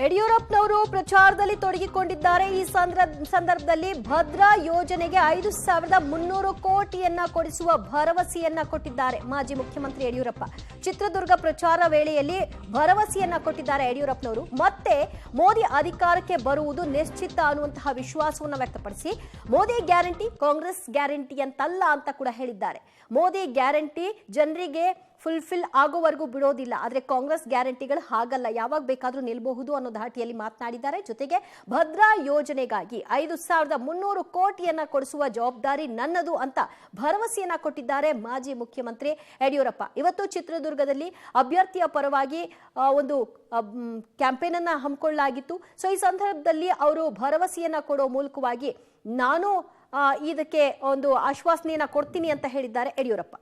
ಯಡಿಯೂರಪ್ಪನವರು ಪ್ರಚಾರದಲ್ಲಿ ತೊಡಗಿಕೊಂಡಿದ್ದಾರೆ. ಈ ಸಂದರ್ಭದಲ್ಲಿ ಭದ್ರಾ ಯೋಜನೆಗೆ 5,300 ಕೋಟಿಯನ್ನ ಕೊಡಿಸುವ ಭರವಸೆಯನ್ನ ಕೊಟ್ಟಿದ್ದಾರೆ ಮಾಜಿ ಮುಖ್ಯಮಂತ್ರಿ ಯಡಿಯೂರಪ್ಪ. ಚಿತ್ರದುರ್ಗ ಪ್ರಚಾರ ವೇಳೆಯಲ್ಲಿ ಭರವಸೆಯನ್ನ ಕೊಟ್ಟಿದ್ದಾರೆ ಯಡಿಯೂರಪ್ಪನವರು. ಮತ್ತೆ ಮೋದಿ ಅಧಿಕಾರಕ್ಕೆ ಬರುವುದು ನಿಶ್ಚಿತ ಅನ್ನುವಂತಹ ವಿಶ್ವಾಸವನ್ನು ವ್ಯಕ್ತಪಡಿಸಿ ಮೋದಿ ಗ್ಯಾರಂಟಿ ಕಾಂಗ್ರೆಸ್ ಗ್ಯಾರಂಟಿ ಅಂತಲ್ಲ ಅಂತ ಕೂಡ ಹೇಳಿದ್ದಾರೆ. ಮೋದಿ ಗ್ಯಾರಂಟಿ ಜನರಿಗೆ ಫುಲ್ಫಿಲ್ ಆಗೋವರೆಗೂ ಬಿಡೋದಿಲ್ಲ, ಆದರೆ ಕಾಂಗ್ರೆಸ್ ಗ್ಯಾರಂಟಿಗಳು ಹಾಗಲ್ಲ, ಯಾವಾಗ ಬೇಕಾದ್ರೂ ನಿಲ್ಬಹುದು ಅನ್ನೋ ಧಾಟಿಯಲ್ಲಿ ಮಾತನಾಡಿದ್ದಾರೆ. ಜೊತೆಗೆ ಭದ್ರಾ ಯೋಜನೆಗಾಗಿ 5,300 ಕೋಟಿಯನ್ನ ಕೊಡಿಸುವ ಜವಾಬ್ದಾರಿ ನನ್ನದು ಅಂತ ಭರವಸೆಯನ್ನ ಕೊಟ್ಟಿದ್ದಾರೆ ಮಾಜಿ ಮುಖ್ಯಮಂತ್ರಿ ಯಡಿಯೂರಪ್ಪ. ಇವತ್ತು ಚಿತ್ರದುರ್ಗದಲ್ಲಿ ಅಭ್ಯರ್ಥಿಯ ಪರವಾಗಿ ಒಂದು ಕ್ಯಾಂಪೇನ್ ಅನ್ನ ಹಮ್ಮಿಕೊಳ್ಳಲಾಗಿತ್ತು. ಸೊ ಈ ಸಂದರ್ಭದಲ್ಲಿ ಅವರು ಭರವಸೆಯನ್ನ ಕೊಡೋ ಮೂಲಕವಾಗಿ ನಾನು ಇದಕ್ಕೆ ಒಂದು ಆಶ್ವಾಸನೆಯನ್ನ ಕೊಡ್ತೀನಿ ಅಂತ ಹೇಳಿದ್ದಾರೆ ಯಡಿಯೂರಪ್ಪ.